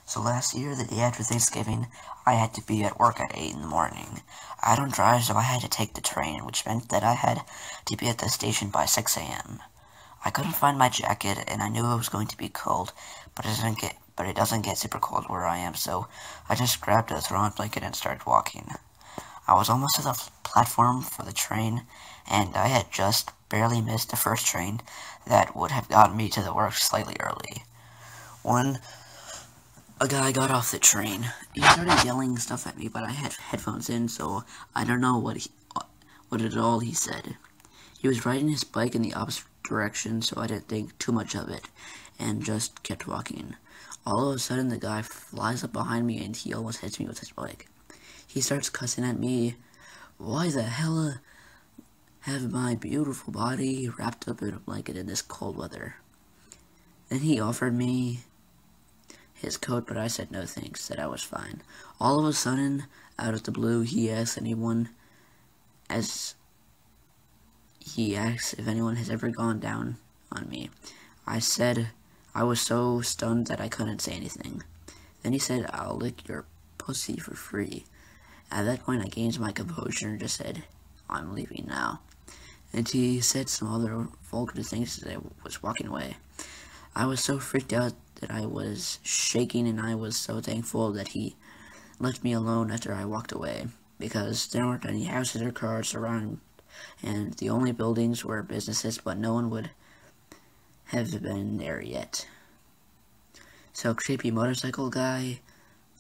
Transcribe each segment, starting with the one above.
So last year, the day after Thanksgiving, I had to be at work at 8 in the morning. I don't drive, so I had to take the train, which meant that I had to be at the station by 6 a.m. I couldn't find my jacket, and I knew it was going to be cold, but it doesn't get super cold where I am, so I just grabbed a throw-on blanket and started walking. I was almost to the platform for the train, and I had just barely missed the first train that would have gotten me to the work slightly early. When a guy got off the train, he started yelling stuff at me, but I had headphones in, so I don't know what at all he said. He was riding his bike in the opposite direction, so I didn't think too much of it, and just kept walking. All of a sudden, the guy flies up behind me, and he almost hits me with his bike. He starts cussing at me. Why the hell have my beautiful body wrapped up in a blanket in this cold weather? Then he offered me his coat, but I said no thanks, that I was fine. All of a sudden, out of the blue, he asks if anyone has ever gone down on me. I said I was so stunned that I couldn't say anything. Then he said, I'll lick your pussy for free. At that point, I gained my composure and just said, I'm leaving now. And he said some other vulgar things as I was walking away. I was so freaked out that I was shaking, and I was so thankful that he left me alone after I walked away, because there weren't any houses or cars around, and the only buildings were businesses, but no one would have been there yet. So, creepy motorcycle guy,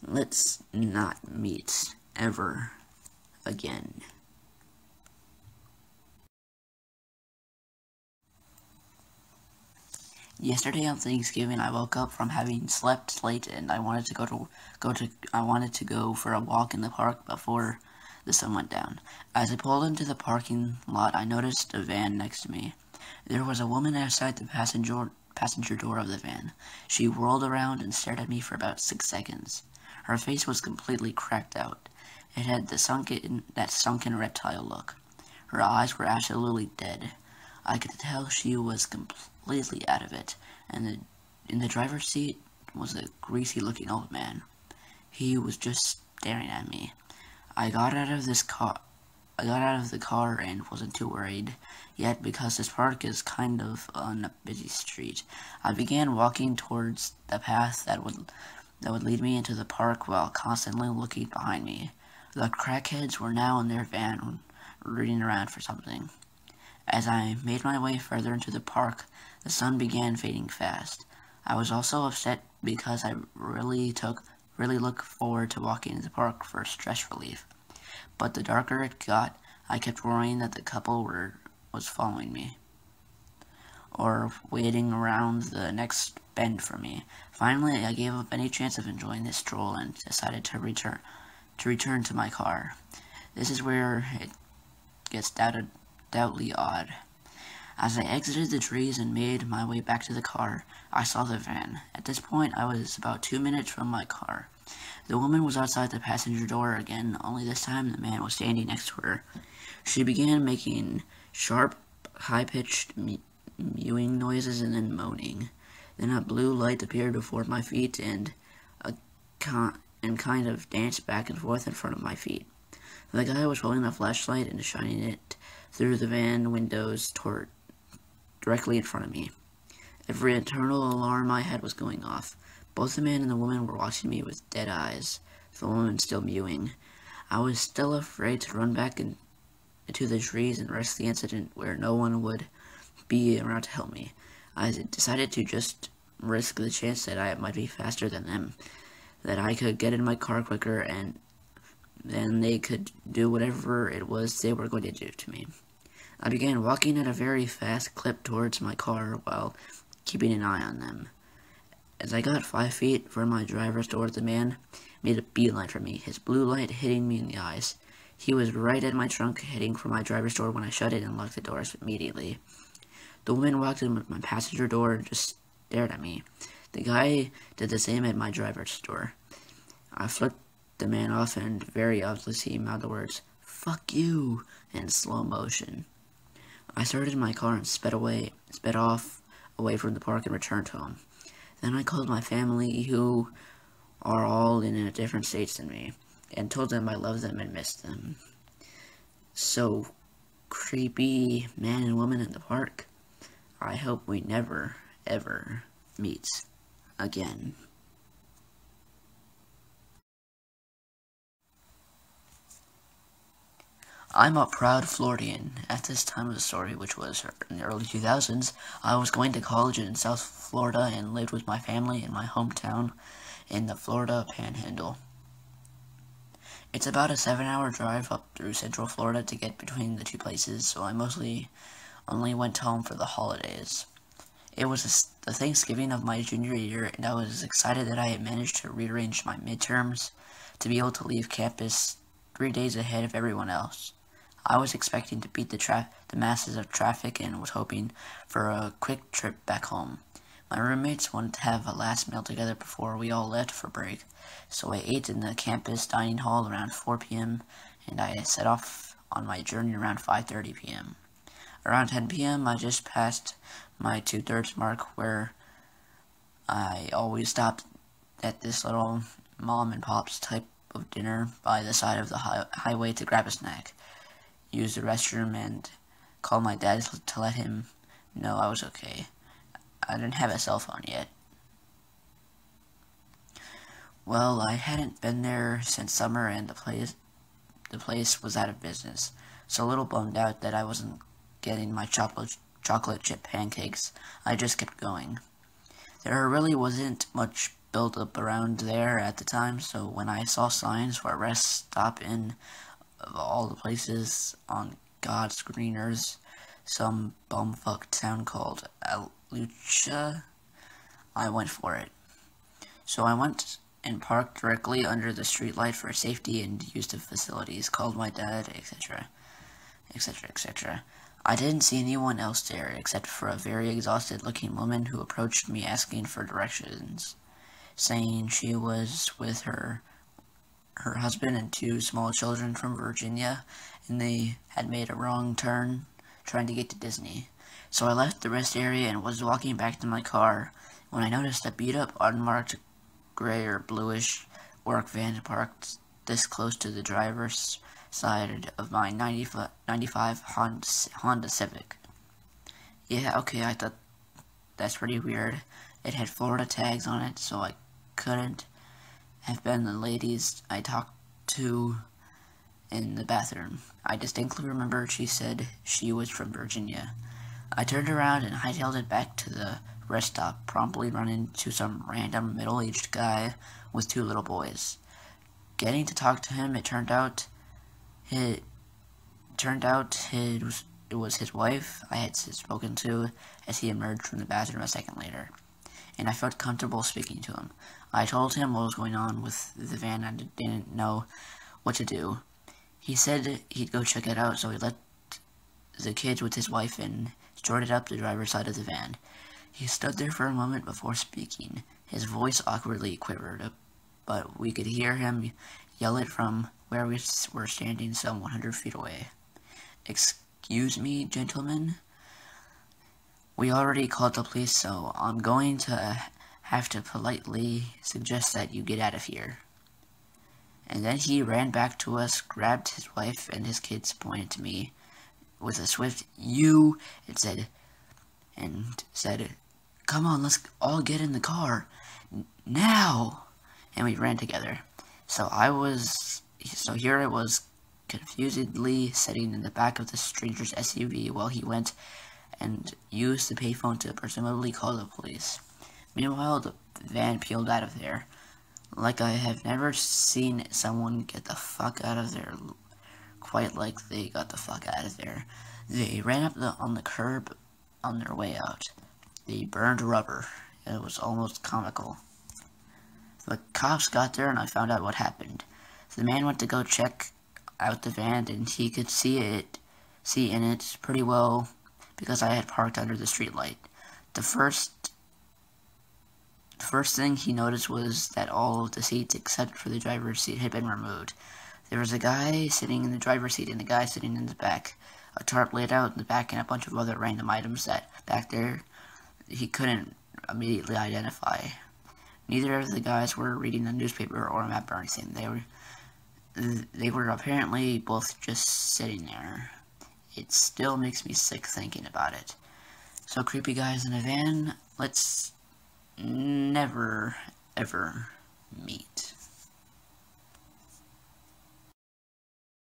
let's not meet ever again. Yesterday on Thanksgiving, I woke up from having slept late, and I wanted to go for a walk in the park before the sun went down. As I pulled into the parking lot, I noticed a van next to me. There was a woman outside the passenger door of the van. She whirled around and stared at me for about 6 seconds. Her face was completely cracked out. It had that sunken reptile look. Her eyes were absolutely dead. I could tell she was completely out of it, and in the driver's seat was a greasy-looking old man. He was just staring at me. I got out of the car and wasn't too worried yet, because this park is kind of on a busy street. I began walking towards the path that would lead me into the park while constantly looking behind me. The crackheads were now in their van, rooting around for something. As I made my way further into the park, the sun began fading fast. I was also upset because I really look forward to walking in the park for stress relief. But the darker it got, I kept worrying that the couple was following me, or waiting around the next bend for me. Finally, I gave up any chance of enjoying this stroll and decided to return to my car. This is where it gets doubtly odd. As I exited the trees and made my way back to the car, I saw the van. At this point, I was about 2 minutes from my car. The woman was outside the passenger door again, only this time the man was standing next to her. She began making sharp, high-pitched mewing noises and then moaning. Then a blue light appeared before my feet and kind of danced back and forth in front of my feet. The guy was holding a flashlight and shining it through the van windows directly in front of me. Every internal alarm I had was going off. Both the man and the woman were watching me with dead eyes, the woman still mewing. I was still afraid to run back into the trees and risk the incident where no one would be around to help me. I decided to just risk the chance that I might be faster than them, that I could get in my car quicker, and then they could do whatever it was they were going to do to me. I began walking at a very fast clip towards my car while keeping an eye on them. As I got 5 feet from my driver's door, the man made a beeline for me, his blue light hitting me in the eyes. He was right at my trunk, heading for my driver's door when I shut it and locked the doors immediately. The woman walked in with my passenger door and just stared at me. The guy did the same at my driver's door. I flipped the man off and very obviously mouthed the words, "Fuck you," in slow motion. I started my car and sped off away from the park and returned home. Then I called my family, who are all in a different states than me, and told them I love them and miss them. So, creepy man and woman in the park, I hope we never, ever meet again. I'm a proud Floridian. At this time of the story, which was in the early 2000s, I was going to college in South Florida and lived with my family in my hometown in the Florida Panhandle. It's about a 7-hour drive up through Central Florida to get between the two places, so I mostly only went home for the holidays. It was the Thanksgiving of my junior year, and I was excited that I had managed to rearrange my midterms to be able to leave campus 3 days ahead of everyone else. I was expecting to beat the masses of traffic and was hoping for a quick trip back home. My roommates wanted to have a last meal together before we all left for break, so I ate in the campus dining hall around 4 p.m., and I set off on my journey around 5:30 p.m. Around 10 p.m., I just passed my 2/3 mark where I always stopped at this little mom and pop's type of dinner by the side of the highway to grab a snack, use the restroom, and call my dad to let him know I was okay. I didn't have a cell phone yet. Well, I hadn't been there since summer, and the place was out of business, so a little bummed out that I wasn't getting my chocolate chip pancakes. I just kept going. There really wasn't much built up around there at the time, so when I saw signs for a rest stop in, of all the places on God's green earth, some bumfuck town called Lucha, I went for it. So I went and parked directly under the streetlight for safety and used the facilities, called my dad, etc., etc., etc. I didn't see anyone else there except for a very exhausted-looking woman who approached me asking for directions, saying she was with her husband and 2 small children from Virginia, and they had made a wrong turn trying to get to Disney. So I left the rest area and was walking back to my car when I noticed a beat-up, unmarked gray or bluish work van parked this close to the driver's side of my 95 Honda Civic. Yeah, okay, I thought that's pretty weird. It had Florida tags on it, so I couldn't have been the ladies I talked to in the bathroom. I distinctly remember she said she was from Virginia. I turned around and hightailed it back to the rest stop, promptly running into some random middle-aged guy with 2 little boys. Getting to talk to him, it turned out it was his wife I had spoken to as he emerged from the bathroom a second later, and I felt comfortable speaking to him. I told him what was going on with the van and didn't know what to do. He said he'd go check it out, so he let the kids with his wife in, started up the driver's side of the van. He stood there for a moment before speaking. His voice awkwardly quivered, but we could hear him yell it from where we were standing some 100 feet away. "Excuse me, gentlemen. We already called the police, so I'm going to have to politely suggest that you get out of here." And then he ran back to us, grabbed his wife and his kids, pointed to me with a swift "you," and said, "Come on, let's all get in the car now." And we ran together. So here I was, confusedly sitting in the back of the stranger's SUV while he went and used the payphone to presumably call the police. Meanwhile, the van peeled out of there. Like I have never seen someone get the fuck out of there quite like they got the fuck out of there. They ran up on the curb on their way out. They burned rubber. It was almost comical. The cops got there and I found out what happened. The man went to go check out the van and he could see in it pretty well because I had parked under the streetlight. The first thing he noticed was that all of the seats except for the driver's seat had been removed. There was a guy sitting in the driver's seat and a guy sitting in the back. A tarp laid out in the back and a bunch of other random items that back there he couldn't immediately identify. Neither of the guys were reading the newspaper or a map or anything. They were apparently both just sitting there. It still makes me sick thinking about it. So creepy guys in a van, let's never, ever meet.